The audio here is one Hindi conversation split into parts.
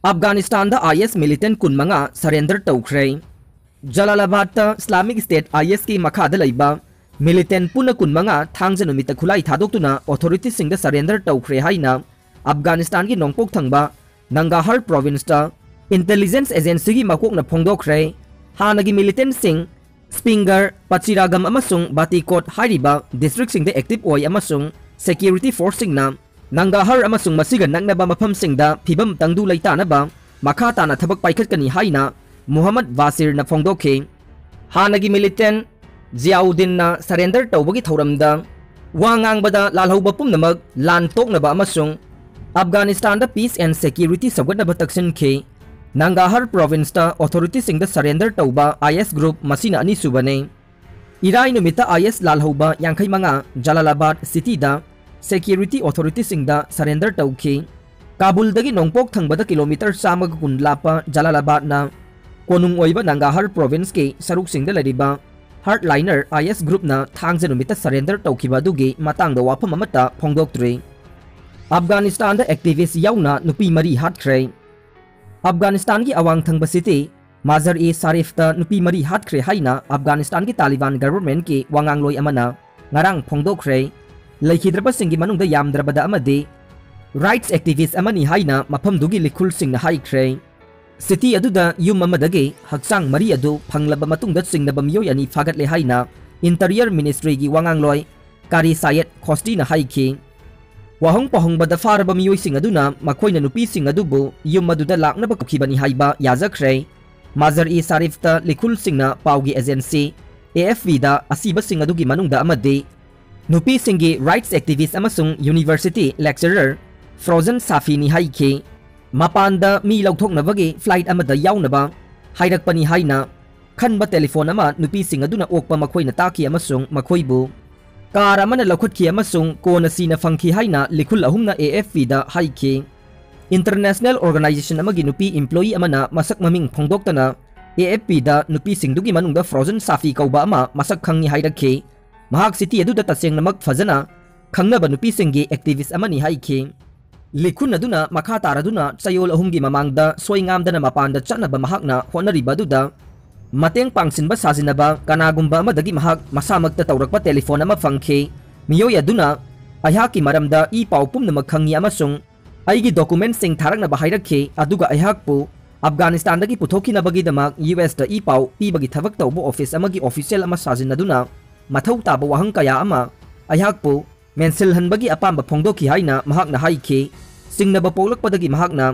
अफगानिस्तान IS मिलिटेंट कुनमंगा सरेंडर तौख्रे। जलालाबाद इस्लामिक स्टेट IS की मखाद लैबा मिलिटेंट पुन कुनमंगा थांग नुमित खुलाई थादोक्तुना ऑथोरिटी सिंह सरेंडर तौख्रे हाइना अफगानिस्तान की नोंपोक थंगबा नंगाहर प्रोविंस इंटेलिजेंस एजेंसी की मकोकना फोंदोख्रे। हानगी मिलिटेंट सिंह स्पिंगर पचिरागम अमसुंग बातिकोट हाइरिबा डिस्ट्रिक्ट सिंह एक्टिव ओय अमसुंग सिक्योरिटी फोर्स सिंगना नंगाहर अमसुंग मसिगा नंगनबा मफम सिंगदा फिबम तंगदु लैतानबा मखा ताना थबक पाइखटकनी हाइना मोहम्मद वासिर न फोंदोखे। हानगी मिलिटेंट जियाउद्दीन न सरेंडर तौबगी थौरमदा वा ngangbada lalhouba pumnamak lan toknaba amasung Afghanistan peace and security सौगटनब तकसिनखे। नंगाहर प्रोविंस ऑथोरिटी सिंह सरेंडर तौबा IS ग्रुप मसीना अनी सुबने। इराई नुमित IS लालहौबा यांखै मंगा जलालाबाद सिटी सिक्योरिटी ऑथोरिटी सिंह सरेंडर तौखी। काबुल दगी नोंपोक थंगबद किलोमीटर 100 लापा जलालाबाद ना कोनुंग ओइबा नंगाहर प्रोविंस के सरुक सिंह लरिबा हार्डलाइनर IS ग्रुप ना थांगजे नुमित सरेंडर तौखिबा दुगी मतंग वाफम अमता फोंदोक्त्रे। अफगानिस्तान एक्टिविस्ट याउना नुपी मरी हाटख्रे। अफगानिस्तान की अवांग थंगबा सिटी माजर ए सारिफ नुपी मरी हाटख्रे हाइना अफगानिस्तान की तालिबान गवर्नमेंट की वांगांगलोय अमना ngarang फोंदोक्ख्रे। लैखिद्रबा सिंगी मनुंगदा यामद्रबदा अमदे राइट्स एक्टिविस्ट अमनी हाइना मफमदुगी लिखुल सिंगना हाइख्रे। सिटी अदुदा युम अमदगे हक्सांग मरी अदु फंगलबा मतुंगदा सिंगनबा मियोय अनि फागतले हाइना इंटीरियर मिनिस्ट्री की वांगांगलोय कारी सायद खोस्टीना हाइखि। वाहंग पहंगबदा फारबा मियोयसिंग अदुना मखोयना नुपीसिंग अदुबु युम अदुदा लाकनबा कुखिबनी हाइबा याजख्रे। माजर ए सारिफ लिखुल सिंगना पाउगी एजेंसी AFP दा असीबा सिंग अदुगी मनुंगदा अमदे नुपीसिंगी राइट्स एक्टिविस्ट अमसुंग यूनिवर्सिटी लेक्चरर फ्रोजन साफीनी हाइखे। मपानदा मी लौथोकनबगी फ्लाइट अमदा याउनबा हाइरकपनी हाइना खनबा टेलीफोन अमा नुपीसिंग अदुना ओकपा मखोयना ताकी अमसुंग मखोयबु कार अमना लौखुटखी अमसुंग कोना सीना फंखी हाइना लिखुल अहुमना AFP दा हाइखे। इंटरनेशनल ऑर्गेनाइजेशन अमगी नुपी एम्प्लॉई अमना मसक ममिंग फोंदोक्तना AFP दा नुपीसिंगदुगी मनुंगदा फ्रोजन साफी कौबा अमा मसक खंगनी हाइरखे। महाक सिटी अदुदा तसेंगनमक फजना खंगनबा नुपीसिंगी एक्टिविस्ट अमनी हाइखे। लिखुन अदुना मखा तारदुना चयोल अहुमगी ममांगदा सोइंगामदना मपानदा चटनबा महाकना होनरिबा अदुदा मतेंग पांगसिनबा साजिनबा कनागुंबा अमदगी महाक मसामक्ता तौरकपा टेलीफोन अमा फंखे। मियोय अदुना अयहाकी मरमदा ई पाउ पुमनमक खंगी अमसुंग अइगी डॉक्यूमेंट सिंग थारकनबा हाइरखे अदुगा अयहाकपु अफगानिस्तानदगी पुथोकिनबगीदमक US दा ई पाउ पीबगी थबक तौबो ऑफिस अमगी ऑफिशियल अमा साजिनदुना मथौ ताबा वहंग कया अमा अयहाकपु मेंसिलहनबगी अपाम्बा फोंदोकी हाइना महाकना हाइखे। सिंगनबा पोलकपदगी महाकना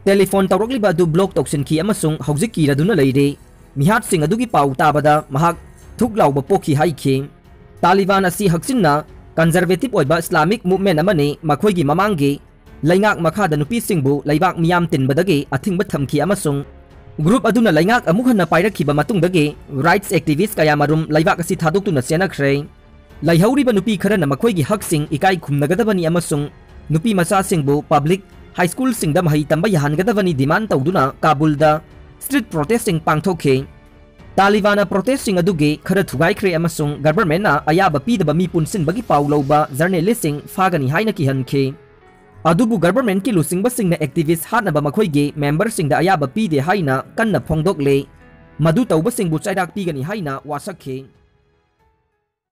टेलीफोन तौरकलिबा अदु ब्लॉक तौसिनखी अमसुंग हौजिक कीरदुना लैरे। मिहात सिंह अदुगी पाउ ताबदा महाक थुकलाउबा पोखी हाइखे। तालिबान असी हक्सिनना कंजर्वेटिव ओइबा इस्लामिक मूवमेंट अमने मखोयगी ममांगे लैंगाक मखादा नुपीसिंगबु लैबाक मियाम तिनबदगे अथिंगबा थमखी अमसुंग ग्रुप अदुना लैंगाक अमुक हन्ना पाइरखिबा मतुंगदगे राइट्स एक्टिविस्ट कया मरुम लैबाक असि थादोक्तुना सेनख्रे। लैहौरिबा नुपी खरना मखोयगी हकसिंग इकाई खुमनगदबनी अमसुंग नुपी मचासिंगबु पब्लिक हाई स्कूल सिंगदा मही तंबा याहनगदबनी डिमांड तौदुना काबुलदा स्ट्रीट प्रोटेस्टिंग पांगथोखे। तालिबान प्रोटेस्टिंग अदुगे खर थुगाइख्रे अमसुंग गवर्नमेंटना अयाबा पीदबा मी पुनसिनबगी पाउ लौबा जर्नलिस्टिंग फागनी हाइना किहनखे। अदुबु गवर्नमेंट की लुसिंगबा सिंगना एक्टिविस्ट हानबा मखोयगे मेंबर सिंगदा अयाबा पीदे हाइना कन्ना फोंदोकले। मदु तौबा सिंगबु चाइराक पीगनी हाइना वासखे।